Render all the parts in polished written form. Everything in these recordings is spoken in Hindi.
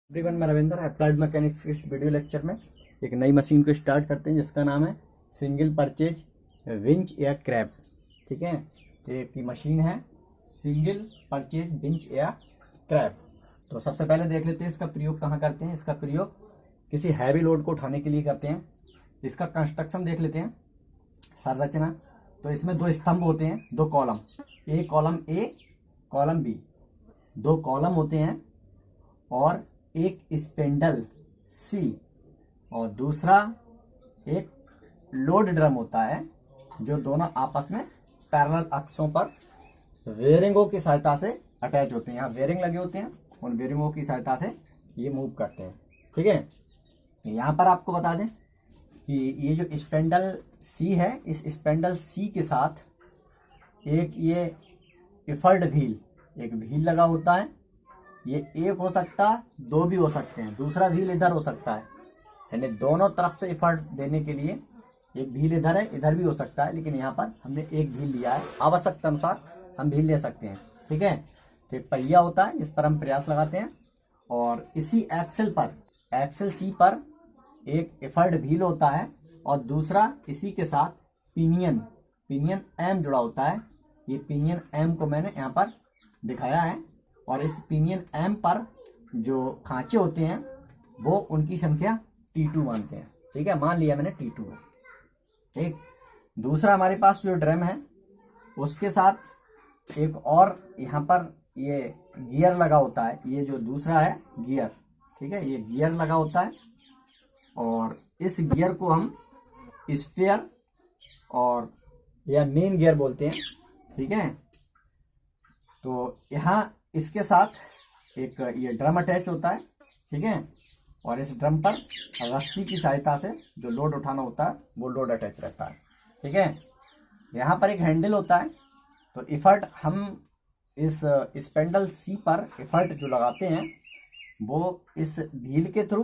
एवरीवन, मैं रविंद्र अप्लाइड मैकेनिक्स के इस वीडियो लेक्चर में एक नई मशीन को स्टार्ट करते हैं जिसका नाम है सिंगल परचेज विंच या क्रैब। ठीक है, एक की मशीन है सिंगल परचेज विंच या क्रैब। तो सबसे पहले देख लेते हैं इसका प्रयोग कहाँ करते हैं। इसका प्रयोग किसी हैवी लोड को उठाने के लिए करते हैं। इसका कंस्ट्रक्शन देख लेते हैं, संरचना। तो इसमें दो स्तंभ होते हैं, दो कॉलम, ए कॉलम बी, दो कॉलम होते हैं और एक स्पेंडल सी और दूसरा एक लोड ड्रम होता है जो दोनों आपस में पैरेलल अक्षों पर वेरिंगों की सहायता से अटैच होते हैं। यहाँ वेरिंग लगे होते हैं, उन वेरिंगों की सहायता से ये मूव करते हैं। ठीक है, यहाँ पर आपको बता दें कि ये जो स्पेंडल सी है, इस स्पेंडल सी के साथ एक ये इफर्ड व्हील, एक व्हील लगा होता है। ये एक हो सकता है, दो भी हो सकते हैं, दूसरा व्हील इधर हो सकता है। यानी दोनों तरफ से इफर्ट देने के लिए एक व्हील इधर है, इधर भी हो सकता है, लेकिन यहाँ पर हमने एक व्हील लिया है। आवश्यकता अनुसार हम व्हील ले सकते हैं। ठीक है, तो एक पहिया होता है जिस पर हम प्रयास लगाते हैं और इसी एक्सेल पर, एक्सेल सी पर एक इफर्ट व्हील होता है और दूसरा इसी के साथ पिनियन एम जुड़ा होता है। ये पिनियन एम को मैंने यहाँ पर दिखाया है और इस पिनियन एम पर जो खांचे होते हैं वो उनकी संख्या T2 मानते हैं। ठीक है, मान लिया मैंने T2 है। ठीक, दूसरा हमारे पास जो ड्रम है उसके साथ एक और यहाँ पर ये गियर लगा होता है। ये जो दूसरा है गियर, ठीक है, ये गियर लगा होता है और इस गियर को हम स्फीयर और या मेन गियर बोलते हैं। ठीक है, तो यहाँ इसके साथ एक ये ड्रम अटैच होता है। ठीक है, और इस ड्रम पर रस्सी की सहायता से जो लोड उठाना होता है वो लोड अटैच रहता है। ठीक है, यहाँ पर एक हैंडल होता है। तो इफर्ट हम इस स्पेंडल सी पर इफर्ट जो लगाते हैं वो इस व्हील के थ्रू,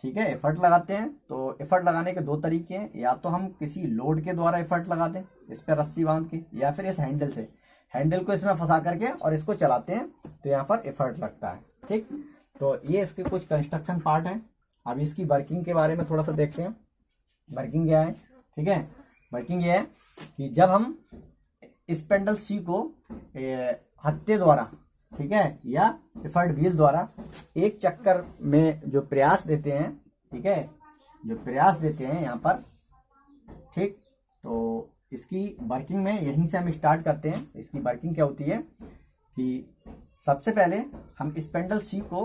ठीक है, इफर्ट लगाते हैं। तो इफर्ट लगाने के दो तरीके हैं, या तो हम किसी लोड के द्वारा इफर्ट लगा दें इस पर रस्सी बांध के, या फिर इस हैंडल से, हैंडल को इसमें फंसा करके और इसको चलाते हैं तो यहाँ पर इफर्ट लगता है। ठीक, तो ये इसके कुछ कंस्ट्रक्शन पार्ट हैं। अब इसकी वर्किंग के बारे में थोड़ा सा देखते हैं। वर्किंग क्या है? ठीक है, वर्किंग ये है कि जब हम स्पेंडल सी को हत्थे द्वारा, ठीक है, या इफर्ट व्हील द्वारा एक चक्कर में जो प्रयास देते हैं, ठीक है, जो प्रयास देते हैं यहाँ पर, ठीक, तो इसकी वर्किंग में यहीं से हम स्टार्ट करते हैं। इसकी वर्किंग क्या होती है कि सबसे पहले हम स्पेंडल सी को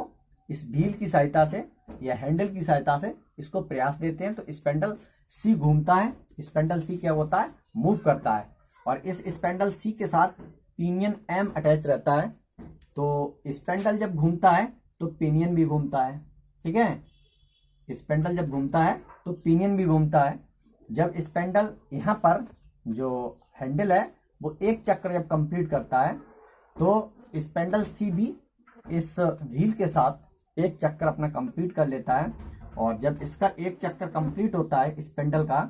इस व्हील की सहायता से या हैंडल की सहायता से इसको प्रयास देते हैं तो स्पेंडल सी घूमता है। स्पेंडल सी क्या होता है? मूव करता है और इस स्पेंडल सी के साथ पिनियन एम अटैच रहता है। तो स्पेंडल जब घूमता है तो पिनियन भी घूमता है। ठीक है, स्पेंडल जब घूमता है तो पिनियन भी घूमता है। जब स्पेंडल यहाँ पर जो हैंडल है वो एक चक्कर जब कंप्लीट करता है तो स्पेंडल सी भी इस व्हील के साथ एक चक्कर अपना कंप्लीट कर लेता है। और जब इसका एक चक्कर कंप्लीट होता है स्पेंडल का,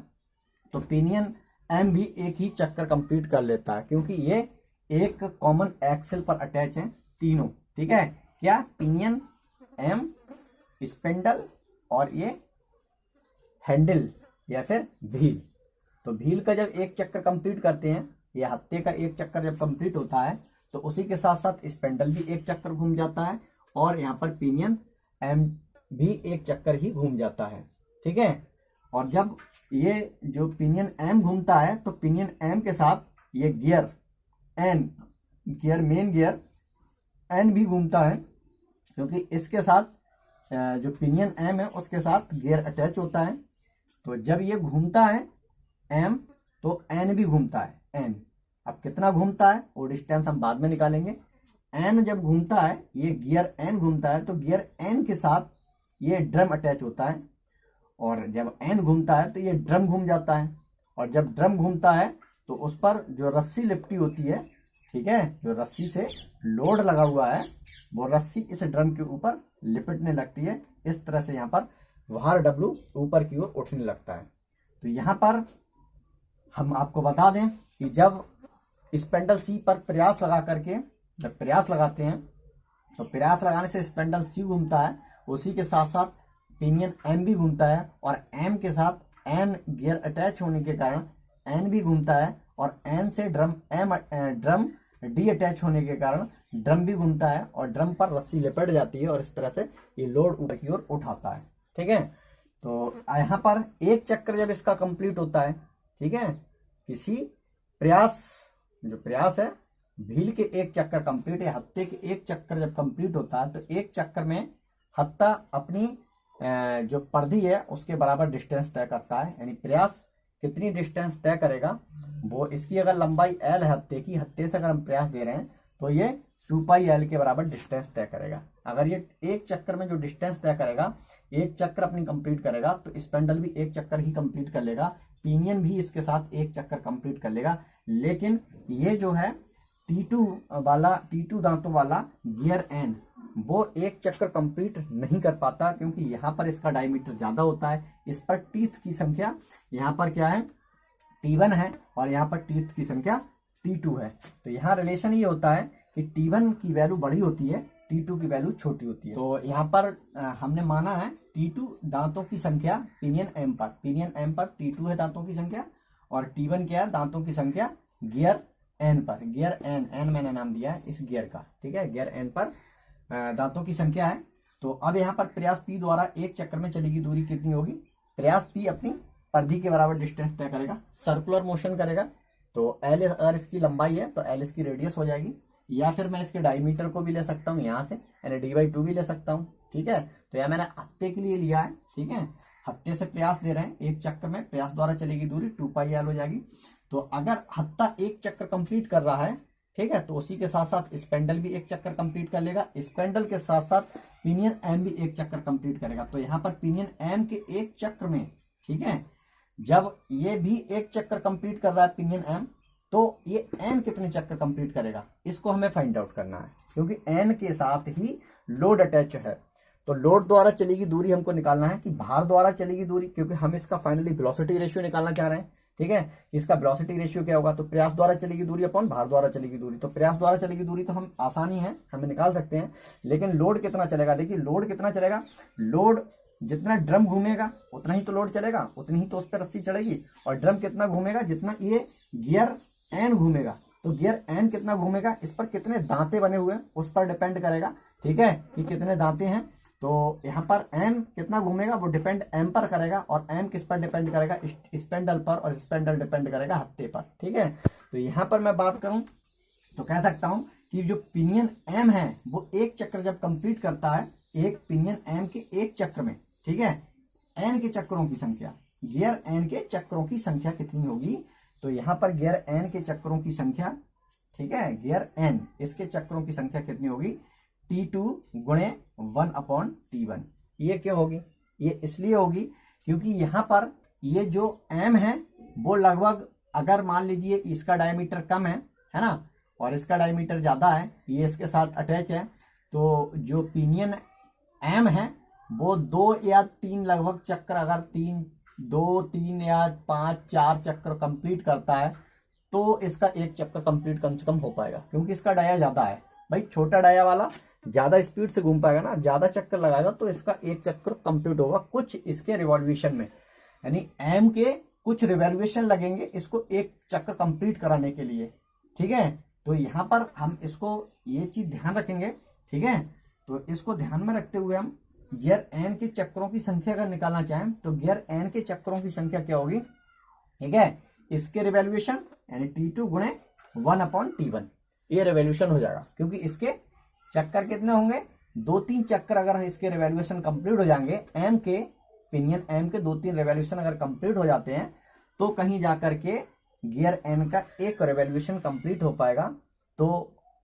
तो पिनियन एम भी एक ही चक्कर कंप्लीट कर लेता है, क्योंकि ये एक कॉमन एक्सेल पर अटैच है तीनों। ठीक है, क्या? पिनियन एम, स्पेंडल और ये हैंडल या फिर व्हील। तो व्हील का जब एक चक्कर कंप्लीट करते हैं या हत्थे का एक चक्कर जब कंप्लीट होता है तो उसी के साथ साथ स्पेंडल भी एक चक्कर घूम जाता है और यहाँ पर पिनियन एम भी एक चक्कर ही घूम जाता है। ठीक है, और जब ये जो पिनियन एम घूमता है तो पिनियन एम के साथ ये gear N, gear main gear N भी घूमता है, क्योंकि इसके साथ जो पिनियन एम है उसके साथ गियर अटैच होता है। तो जब ये घूमता है एम तो एन भी घूमता है। एन अब कितना घूमता है वो डिस्टेंस हम बाद में निकालेंगे। एन जब घूमता है, ये गियर एन घूमता है, तो गियर एन के साथ ये ड्रम अटैच होता है और जब एन घूमता है तो ये ड्रम घूम जाता है। और जब ड्रम घूमता है तो उस पर जो रस्सी लिपटी होती है, ठीक है, जो रस्सी से लोड लगा हुआ है वो रस्सी इस ड्रम के ऊपर लिपटने लगती है। इस तरह से यहाँ पर भार डब्लू ऊपर की ओर उठने लगता है। तो यहाँ पर हम आपको बता दें कि जब स्पेंडल सी पर प्रयास लगा करके जब प्रयास लगाते हैं तो प्रयास लगाने से स्पेंडल सी घूमता है उसी के साथ साथ पिनियन एम भी घूमता है, और एम के साथ एन गियर अटैच होने के कारण एन भी घूमता है, और एन से ड्रम डी अटैच होने के कारण ड्रम भी घूमता है, और ड्रम पर रस्सी लिपट जाती है और इस तरह से ये लोड ऊपर की ओर उठाता है। ठीक है, तो यहाँ पर एक चक्कर जब इसका कंप्लीट होता है, ठीक है, किसी प्रयास, जो प्रयास है व्हील के एक चक्कर कंप्लीट है, हत्ते के एक चक्कर जब कंप्लीट होता है, तो एक चक्कर में हत्ता अपनी जो परिधि है उसके बराबर डिस्टेंस तय करता है। यानी प्रयास कितनी डिस्टेंस तय करेगा, वो इसकी अगर लंबाई एल है हत्ते की, हत्ते से अगर हम प्रयास दे रहे हैं तो ये 2πl के बराबर डिस्टेंस तय करेगा। अगर ये एक चक्कर में जो डिस्टेंस तय करेगा, एक चक्कर अपनी कंप्लीट करेगा, तो स्पेंडल भी एक चक्कर ही कंप्लीट कर लेगा, पिनियन भी इसके साथ एक चक्कर कंप्लीट कर लेगा। लेकिन ये जो है T2 दांतों वाला गियर एन, वो एक चक्कर कंप्लीट नहीं कर पाता, क्योंकि यहाँ पर इसका डायमीटर ज्यादा होता है। इस पर टीथ की संख्या यहाँ पर क्या है, T1 है, और यहाँ पर टीथ की संख्या T2 है। तो यहाँ रिलेशन ये होता है कि T1 की वैल्यू बड़ी होती है, T2 की वैल्यू छोटी होती है। तो यहाँ पर हमने माना है T2 दांतों की संख्या पिनियन एम पर T2 है दांतों की संख्या, और T1 क्या है, दांतों की संख्या गियर एन पर, गियर एन मैंने नाम दिया है इस गियर का। ठीक है, गियर एन पर दांतों की संख्या है। तो अब यहाँ पर प्रयास P द्वारा एक चक्कर में चलेगी दूरी कितनी होगी, प्रयास P अपनी परिधि के बराबर डिस्टेंस तय करेगा, सर्कुलर मोशन करेगा। तो L अगर इसकी लंबाई है तो L इसकी रेडियस हो जाएगी, या फिर मैं इसके डायमीटर को भी ले सकता हूँ यहाँ से, यानी d/2 भी ले सकता हूँ। ठीक है, तो यह मैंने हत्ते के लिए लिया है। ठीक है, हत्ते से प्रयास दे रहे हैं, एक चक्कर में प्रयास द्वारा चलेगी दूरी 2πl हो जाएगी। तो अगर हत्ता एक चक्कर कंप्लीट कर रहा है, ठीक है, तो उसी के साथ साथ स्पेंडल भी एक चक्कर कंप्लीट कर लेगा, स्पेंडल के साथ साथ पिनियन एम भी एक चक्कर कंप्लीट करेगा। तो यहाँ पर पिनियन एम के एक चक्र में, ठीक है, जब ये भी एक चक्कर कंप्लीट कर रहा है पिनियन एम, तो ये एन कितने चक्कर कंप्लीट करेगा, इसको हमें फाइंड आउट करना है, क्योंकि एन के साथ ही लोड अटैच है। तो लोड द्वारा चलेगी दूरी हमको निकालना है कि भार द्वारा चलेगी दूरी, क्योंकि हम इसका फाइनली वेलोसिटी रेशियो निकालना चाह रहे हैं। ठीक है, इसका वेलोसिटी रेशियो क्या होगा, तो प्रयास द्वारा चलेगी दूरी अपॉन भार द्वारा चलेगी दूरी। तो प्रयास द्वारा चलेगी दूरी तो हम आसानी है, हमें निकाल सकते हैं, लेकिन लोड कितना चलेगा, देखिए लोड कितना चलेगा, लोड जितना ड्रम घूमेगा उतना ही तो लोड चलेगा, उतनी ही तो उस पर रस्सी चढ़ेगी। और ड्रम कितना घूमेगा, जितना ये गियर एन घूमेगा, तो गियर एन कितना घूमेगा, इस पर कितने दांते बने हुए हैं उस पर डिपेंड करेगा। ठीक है, कि कितने दांते हैं, तो यहाँ पर एन कितना घूमेगा वो डिपेंड एम पर करेगा, और एम किस पर डिपेंड करेगा, स्पेंडल पर, और स्पेंडल डिपेंड करेगा हत्ते पर। ठीक है, तो यहाँ पर मैं बात करूं तो कह सकता हूं कि जो पिनियन एम है वो एक चक्कर जब कंप्लीट करता है, एक पिनियन एम के एक चक्र में, ठीक है, एन के चक्करों की संख्या, गियर एन के चक्करों की संख्या कितनी होगी, तो यहाँ पर गियर एन के चक्करों की संख्या, ठीक है, गियर एन इसके चक्करों की संख्या कितनी होगी, T2 गुणे 1/T1। ये क्यों होगी, ये इसलिए होगी क्योंकि यहाँ पर ये जो M है वो लगभग, अगर मान लीजिए इसका डायमीटर कम है ना, और इसका डायमीटर ज्यादा है, ये इसके साथ अटैच है, तो जो पिनियन M है वो 2 या 3 लगभग चक्कर, अगर 2, 3 या 5, 4 चक्कर कंप्लीट करता है, तो इसका एक चक्कर कंप्लीट कम से कम हो पाएगा, क्योंकि इसका डाया ज्यादा है। भाई छोटा डाया वाला ज्यादा स्पीड से घूम पाएगा ना, ज्यादा चक्कर लगाएगा, तो इसका एक चक्कर कंप्लीट होगा कुछ इसके रिवॉल्यूशन में, यानी एम के कुछ रिवॉल्यूशन लगेंगे इसको एक चक्कर कंप्लीट कराने के लिए। ठीक है, तो यहाँ पर हम इसको ये चीज ध्यान रखेंगे। ठीक है, तो इसको ध्यान में रखते हुए हम गियर एन के चक्करों की संख्या अगर निकालना चाहें, तो गियर एन के चक्करों की संख्या क्या होगी, ठीक है, इसके रिवॉल्यूशन यानी T2 गुणे 1/T1, ये रिवॉल्यूशन हो जाएगा, क्योंकि इसके चक्कर कितने होंगे, 2-3 चक्कर अगर इसके रिवॉल्यूशन कंप्लीट हो जाएंगे, एम के पिनियन एम के 2-3 रिवॉल्यूशन अगर कंप्लीट हो जाते हैं, तो कहीं जाकर के गियर एन का एक रिवॉल्यूशन कंप्लीट हो पाएगा। तो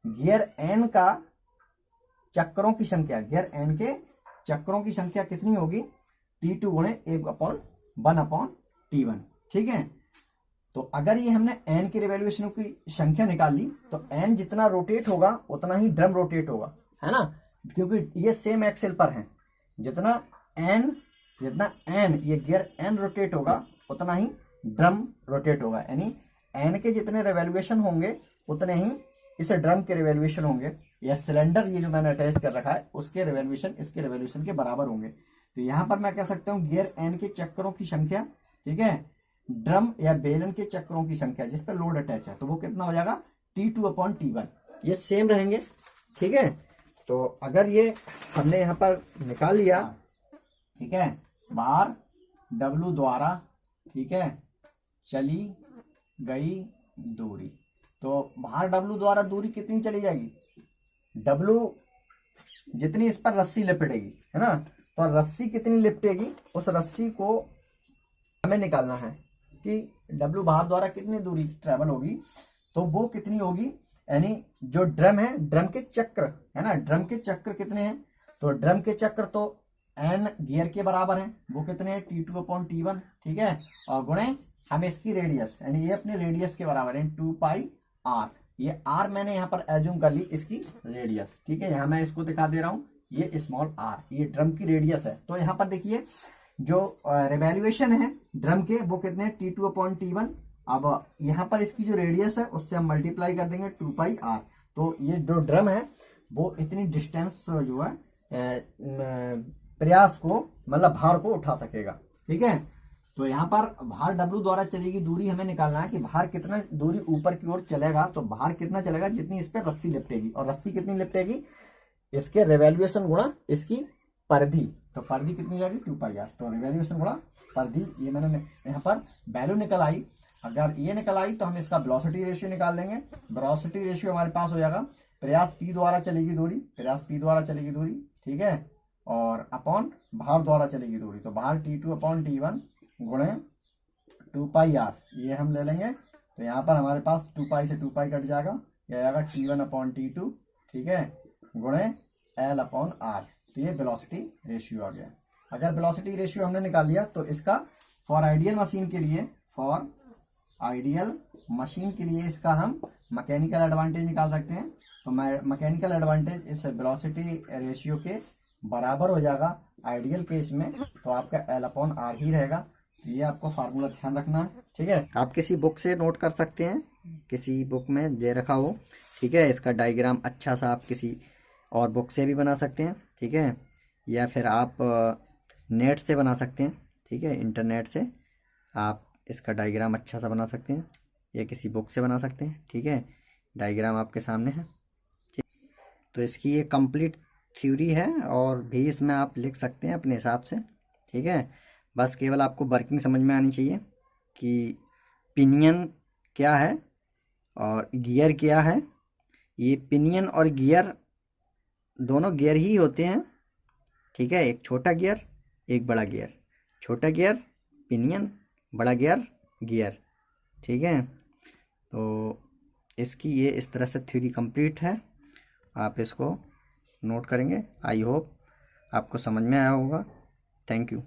गियर एन का चक्करों की संख्या, गियर एन के चक्करों की संख्या कितनी होगी, T2 गुणे 1/T1। ठीक है, तो अगर ये हमने एन की रिवॉल्यूशन की संख्या निकाल ली, तो एन जितना रोटेट होगा उतना ही ड्रम रोटेट होगा, है ना, क्योंकि ये सेम एक्सेल पर है, जितना एन ये गियर एन रोटेट होगा उतना ही ड्रम रोटेट होगा, यानी एन के जितने रिवॉल्यूशन होंगे उतने ही इस ड्रम के रिवॉल्यूशन होंगे। या सिलेंडर ये जो मैंने अटैच कर रखा है उसके रिवॉल्यूशन इसके रिवॉल्यूशन के बराबर होंगे। तो यहाँ पर मैं कह सकता हूँ गियर एन के चक्करों की संख्या, ठीक है, ड्रम या बेलन के चक्करों की संख्या जिस पर लोड अटैच है, तो वो कितना हो जाएगा T2/T1, ये सेम रहेंगे, ठीक है। तो अगर ये हमने यहाँ पर निकाल लिया, ठीक है, बार W द्वारा, ठीक है, चली गई दूरी, तो बाहर W द्वारा दूरी कितनी चली जाएगी, W जितनी इस पर रस्सी लिपटेगी, है ना, तो रस्सी कितनी लिपटेगी, उस रस्सी को हमें निकालना है कि W बाहर द्वारा कितनी दूरी ट्रेवल होगी, तो वो कितनी होगी, यानी जो ड्रम है, ड्रम के चक्र है ना, ड्रम के चक्र कितने हैं, तो ड्रम के चक्र तो N गियर के बराबर हैं, वो कितने हैं T2/T1, ठीक है, और गुणे हमें इसकी रेडियस, यानी ये अपने रेडियस के बराबर है 2πr, ये r मैंने यहाँ पर एज्यूम कर ली इसकी रेडियस, ठीक है, यहाँ मैं इसको दिखा दे रहा हूँ, ये स्मॉल r, ये ड्रम की रेडियस है। तो यहाँ पर देखिए जो रिवैल्यूएशन है ड्रम के वो कितने T2/T1, अब यहाँ पर इसकी जो रेडियस है उससे हम मल्टीप्लाई कर देंगे 2πr, तो ये जो ड्रम है वो इतनी डिस्टेंस जो है प्रयास को मतलब भार को उठा सकेगा, ठीक है। तो यहाँ पर भार W द्वारा चलेगी दूरी हमें निकालना है कि भार कितना दूरी ऊपर की ओर चलेगा, तो भार कितना चलेगा जितनी इस पर रस्सी लिपटेगी, और रस्सी कितनी लिपटेगी, इसके रिवैल्यूएशन गुणा इसकी परिधि, तो परिधि कितनी जाएगी 2πr, तो रिवैल्यूएशन गुणा परिधि, ये मैंने यहाँ पर वैल्यू निकल आई। अगर ये निकल आई तो हम इसका वेलोसिटी रेशियो निकाल देंगे। वेलोसिटी रेशियो हमारे पास हो जाएगा प्रयास P द्वारा चलेगी दूरी, प्रयास P द्वारा चलेगी दूरी, ठीक है, और अपॉन भार द्वारा चलेगी दूरी, तो भार T2/T1 गुणे 2πr, ये हम ले लेंगे। तो यहाँ पर हमारे पास 2π से 2π कट जाएगा, यह आएगा T1/T2, ठीक है, गुणे L/r, तो ये वेलोसिटी रेशियो आ गया। अगर वेलोसिटी रेशियो हमने निकाल लिया तो इसका फॉर आइडियल मशीन के लिए, फॉर आइडियल मशीन के लिए इसका हम मैकेनिकल एडवांटेज निकाल सकते हैं। तो मैकेनिकल एडवांटेज इस वेलोसिटी रेशियो के बराबर हो जाएगा आइडियल केस में, तो आपका L/r ही रहेगा। ये आपको फार्मूला ध्यान रखना है, ठीक है। आप किसी बुक से नोट कर सकते हैं, किसी बुक में दे रखा हो, ठीक है। इसका डायग्राम अच्छा सा आप किसी और बुक से भी बना सकते हैं, ठीक है, या फिर आप नेट से बना सकते हैं, ठीक है, इंटरनेट से आप इसका डायग्राम अच्छा सा बना सकते हैं, या किसी बुक से बना सकते हैं, ठीक है। डायग्राम आपके सामने है, ठीक। तो इसकी ये कंप्लीट थ्योरी है और भी इसमें आप लिख सकते हैं अपने हिसाब से, ठीक है। बस केवल आपको वर्किंग समझ में आनी चाहिए कि पिनियन क्या है और गियर क्या है। ये पिनियन और गियर दोनों गियर ही होते हैं, ठीक है, एक छोटा गियर एक बड़ा गियर, छोटा गियर पिनियन, बड़ा गियर गियर, ठीक है। तो इसकी ये इस तरह से थ्योरी कंप्लीट है, आप इसको नोट करेंगे। आई होप आपको समझ में आया होगा। Thank you.